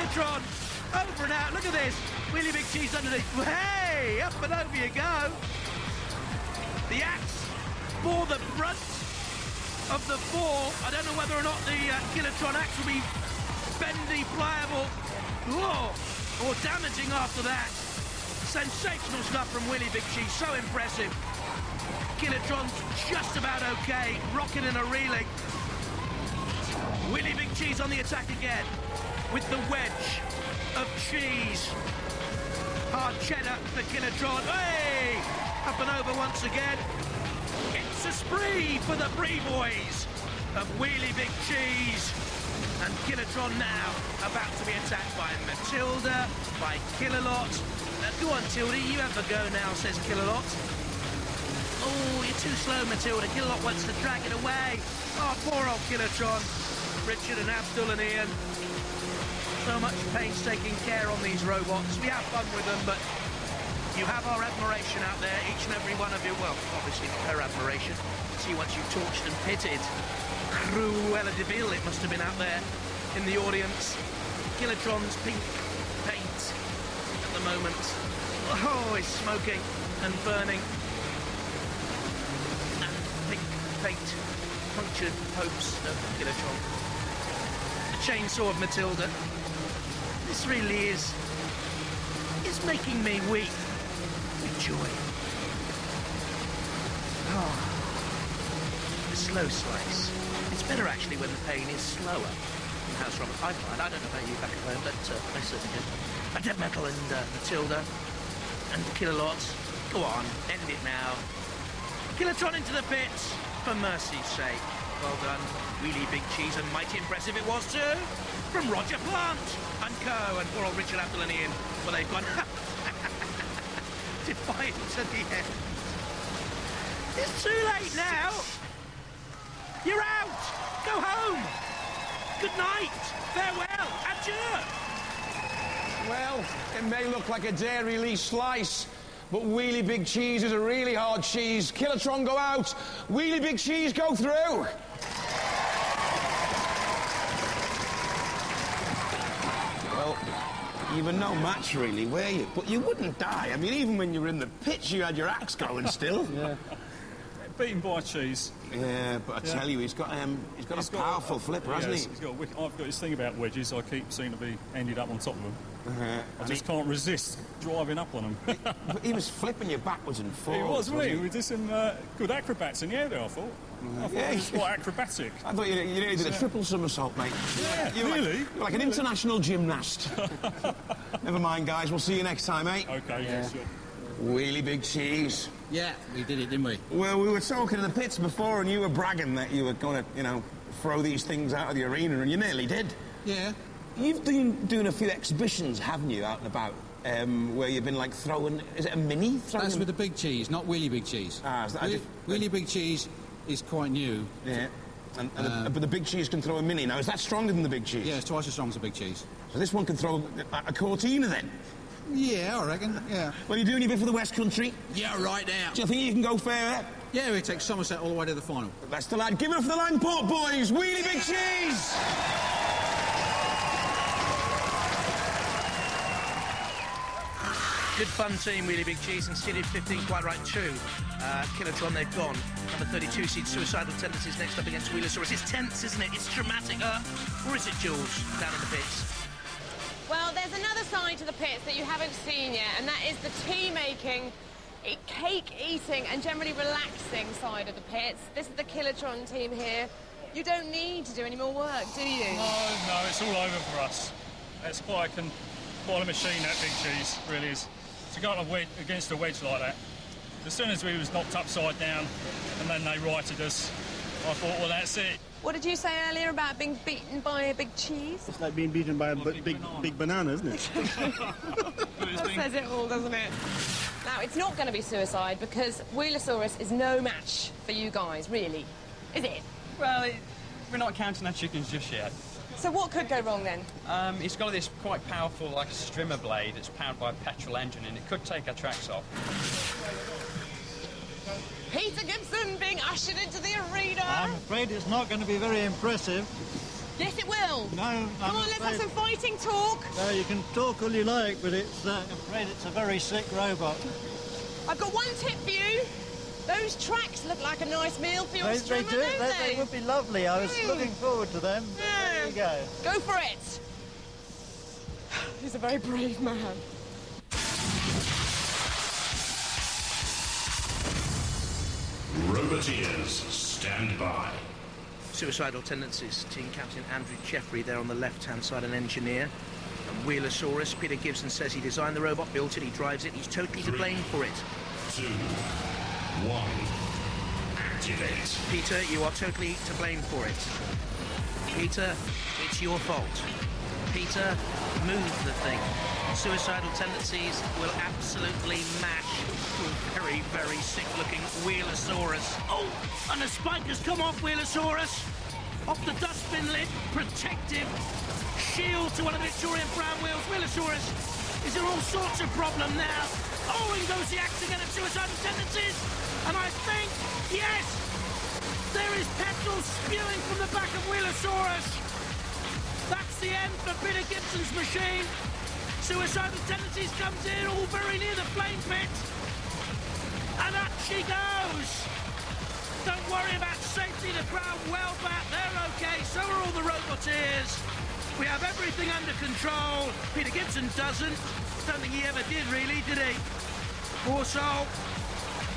Killertron, over and out. Look at this. Really big cheese underneath. Hey, up and over you go. The axe bore the brunt of the fall. I don't know whether or not the Killertron axe will be bendy, pliable, or damaging after that. Sensational stuff from Willy Big Cheese, so impressive. Killertron's just about okay, rocking and a reeling. Willy Big Cheese on the attack again, with the wedge of cheese. Hard cheddar for Killertron. Hey! Up and over once again. It's a spree for the Bree boys of Wheelie Big Cheese. And Killertron now about to be attacked by Matilda, by Killalot. Go on, Tildy, you have a go now, says Killalot. Oh, you're too slow, Matilda. Killalot wants to drag it away. Oh, poor old Killertron. Richard and Abdul and Ian. So much painstaking care on these robots. We have fun with them, but you have our admiration out there, each and every one of you. Well, obviously her admiration. See, once you've torched and pitted. Cruella de Vil, it must have been out there in the audience. Killertron's pink paint at the moment. Oh, it's smoking and burning. And pink paint punctured hopes of Killertron. The chainsaw of Matilda. This really is making me weep with joy. Oh, a slow slice. It's better actually when the pain is slower in House Robot. I find. I don't know about you back at home, but I certainly do. And Dead Metal and Matilda and Killalot. Go on, end it now. Killertron into the pits, for mercy's sake. Well done. Really Big Cheese, and mighty impressive it was too. From Roger Plant and Co. and poor old Richard Abdul and Ian. Well, they've gone defiant to the end. It's too late now. You're out. Go home. Good night. Farewell. Adieu. Well, it may look like a dairy slice, but Wheelie Big Cheese is a really hard cheese. Killertron go out. Wheelie Big Cheese go through. Well, you were no match, really, were you? But you wouldn't die. I mean, even when you were in the pitch, you had your axe going still. Yeah. Beaten by cheese. Yeah, but I tell you, he's got a powerful flipper, hasn't he? I've got this thing about wedges. I keep seeming to be ended up on top of them. I just can't resist driving up on them. But he was flipping you backwards and forwards. He was, wasn't he? We did some good acrobats in the air there, I thought. I thought it was quite acrobatic. I thought you nearly did a triple somersault, mate. Yeah, you were really? Like an international gymnast. Never mind, guys. We'll see you next time, eh? OK, yeah, sure. Wheelie Big Cheese. Yeah, we did it, didn't we? Well, we were talking in the pits before, and you were bragging that you were going to, throw these things out of the arena, and you nearly did. Yeah. You've been doing a few exhibitions, haven't you, out and about, where you've been, like, throwing... Is it a mini? That's with the Big Cheese, not Wheelie Big Cheese. Ah, is that Wheelie Big Cheese is quite new. Yeah. But the Big Cheese can throw a mini. Now, is that stronger than the Big Cheese? Yeah, it's twice as strong as the Big Cheese. So this one can throw a Cortina, then? Yeah, I reckon, yeah. Well, you doing your bit for the West Country? Yeah, right now. Do you think you can go fairer? Yeah, we take Somerset all the way to the final. That's the lad. Give it up for the Langport boys! Wheelie Big Cheese! Good fun team, Wheelie Big Cheese, and seeded 15 quite right too. Killertron, they've gone. Number 32 seed Suicidal Tendencies next up against Wheelosaurus. It's tense, isn't it? It's dramatic. Or is it, Jules, down in the pits? Well, there's another side to the pits that you haven't seen yet, and that is the tea-making, cake-eating and generally relaxing side of the pits. This is the Killertron team here. You don't need to do any more work, do you? No, it's all over for us. It's quite a machine, that Big Cheese, really is. To go against a wedge like that, as soon as we was knocked upside down and then they righted us, I thought, well, that's it. What did you say earlier about being beaten by a big cheese? It's like being beaten by a big banana, isn't it? That says it all, doesn't it? Now, it's not going to be suicide because Wheelosaurus is no match for you guys, really, is it? Well, we're not counting our chickens just yet. So what could go wrong then? It's got this quite powerful, like, strimmer blade. It's powered by a petrol engine, and it could take our tracks off. Peter Gibson being ushered into the arena. I'm afraid it's not going to be very impressive. Yes, it will. No, Come on, let's have some fighting talk. No, you can talk all you like, but it's, I'm afraid it's a very sick robot. I've got one tip for you. Those tracks look like a nice meal for your strimmer, They do. don't they? They would be lovely. I was looking forward to them. Yeah. There you go. Go for it. He's a very brave man. Roboteers, stand by. Suicidal Tendencies, team captain Andrew Jeffrey there on the left-hand side, an engineer. And Wheelosaurus, Peter Gibson says he designed the robot, built it, he drives it, he's totally to blame for it. 2, 1, activate. Peter, you are totally to blame for it. Peter, it's your fault. Peter, move the thing. Suicidal Tendencies will absolutely mash the very, very sick-looking Wheelosaurus. Oh, and the spike has come off Wheelosaurus. Off the dustbin lid, protective shield to one of the Victorian brown wheels. Wheelosaurus is in all sorts of problem now. Oh, in goes the axe again at Suicidal Tendencies. And I think, yes, there is petrol spewing from the back of Wheelosaurus. That's the end for Peter Gibson's machine. Suicidal Tendencies comes in, all very near the flame pit. And up she goes. Don't worry about safety, the crowd well back. They're okay, so are all the Roboteers. We have everything under control. Peter Gibson doesn't. Don't think he ever did, really, did he? Poor soul.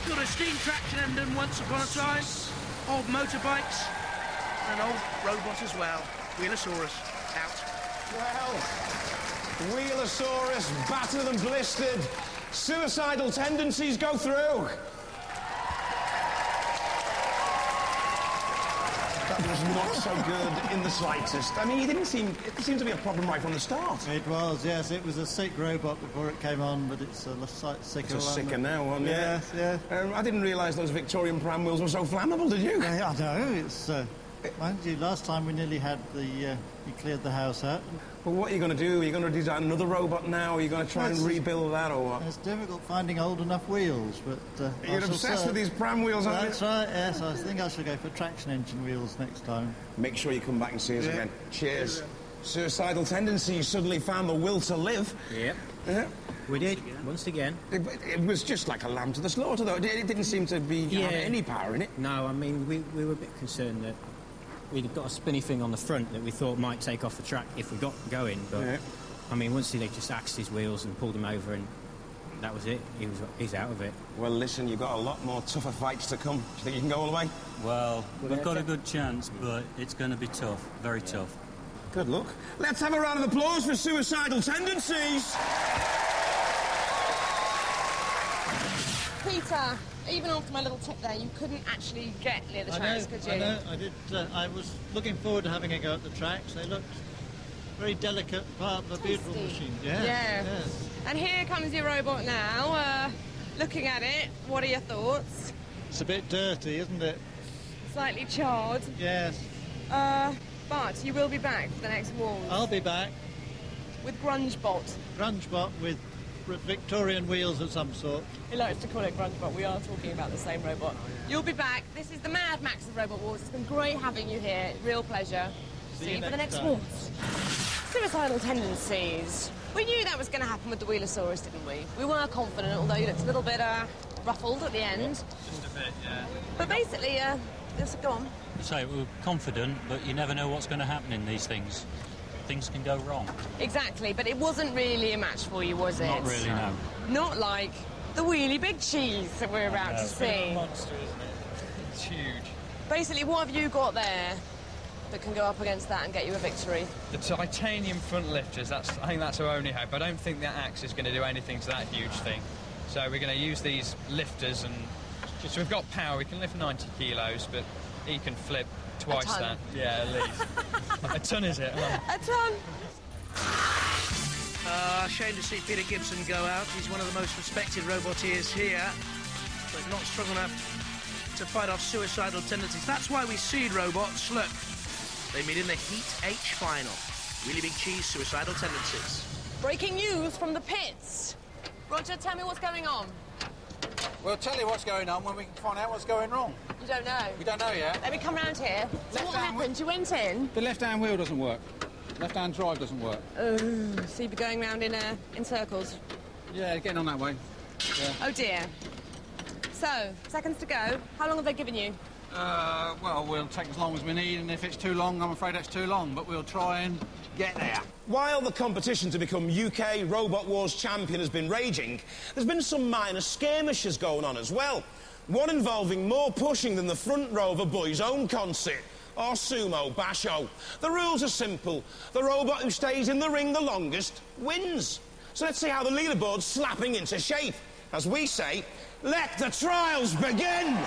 Got a steam traction engine once upon a time. Old motorbikes. And an old robot as well. Wheelosaurus, out. Well, Wheelosaurus battered and blistered. Suicidal Tendencies go through. That was not so good in the slightest. I mean, it seemed to be a problem right from the start. It was, yes. It was a sick robot before it came on, but it's a slight sicker It's a one. sicker now one, yeah. Yes, yeah. I didn't realise those Victorian pram wheels were so flammable, did you? Yeah, I know. It's, mind you, last time we nearly had the, we cleared the house out. Well, what are you going to do? Are you going to design another robot now? Are you going to try and rebuild that, or what? It's difficult finding old enough wheels, but... You're obsessed with these pram wheels, aren't you? That's right, yes. I think I shall go for traction engine wheels next time. Make sure you come back and see us again. Cheers. Suicidal Tendencies suddenly found the will to live. Yep. Yeah. We did, once again. It was just like a lamb to the slaughter, though. It didn't seem to be have any power in it. No, I mean, we were a bit concerned that we'd got a spinny thing on the front that we thought might take off the track if we got going, but I mean, once they just axed his wheels and pulled him over, and that was it. He's out of it. Well, listen, you've got a lot more tougher fights to come. Do you think you can go all the way? Well, we've got a good chance, but it's going to be tough, very tough. Good luck. Let's have a round of applause for Suicidal Tendencies. Peter, even after my little tip there, you couldn't actually get near the tracks, could you? I know, I did. I was looking forward to having a go at the tracks. They looked very delicate part of a beautiful machine. Yeah. Yes. And here comes your robot now. Looking at it, what are your thoughts? It's a bit dirty, isn't it? Slightly charred. Yes. But you will be back for the next wars. I'll be back. With Grungebot. Grungebot with Victorian wheels of some sort. He likes to call it Grungebot. We are talking about the same robot. You'll be back. This is the Mad Max of Robot Wars. It's been great having you here. Real pleasure. See you for the next wars. Suicidal Tendencies. We knew that was going to happen with the Wheelosaurus, didn't we? We were confident, although you looked a little bit ruffled at the end. Just a bit, yeah. But basically, just go on. So we were confident, but you never know what's going to happen in these things. Things can go wrong. Exactly, but it wasn't really a match for you, was it? Not really, no. Not like the wheelie big cheese that we're about to see. It's a monster, isn't it? It's huge. Basically, what have you got there that can go up against that and get you a victory? The titanium front lifters, I think that's our only hope. I don't think that axe is going to do anything to that huge thing. So we're going to use these lifters, and so we've got power. We can lift 90 kilos, but he can flip twice that. Yeah, at least. A ton, is it? A ton. Shame to see Peter Gibson go out. He's one of the most respected Roboteers here, but not strong enough to fight off Suicidal Tendencies. That's why we seed robots. Look, they meet in the Heat H final. Really big cheese, Suicidal Tendencies. Breaking news from the pits. Roger, tell me what's going on. We'll tell you what's going on when we can find out what's going wrong. You don't know? We don't know yet. Let me come round here. So what happened? You went in? The left-hand wheel doesn't work. Left-hand drive doesn't work. Oh, so you'd be going round in circles? Yeah, getting on that way. Yeah. Oh, dear. So, seconds to go. How long have they given you? Well, we'll take as long as we need, and if it's too long, I'm afraid it's too long, but we'll try and get there. While the competition to become UK Robot Wars champion has been raging, there's been some minor skirmishes going on as well. One involving more pushing than the front row of a boys' own concert, or sumo basho. The rules are simple. The robot who stays in the ring the longest wins. So let's see how the leaderboard's slapping into shape. As we say, let the trials begin!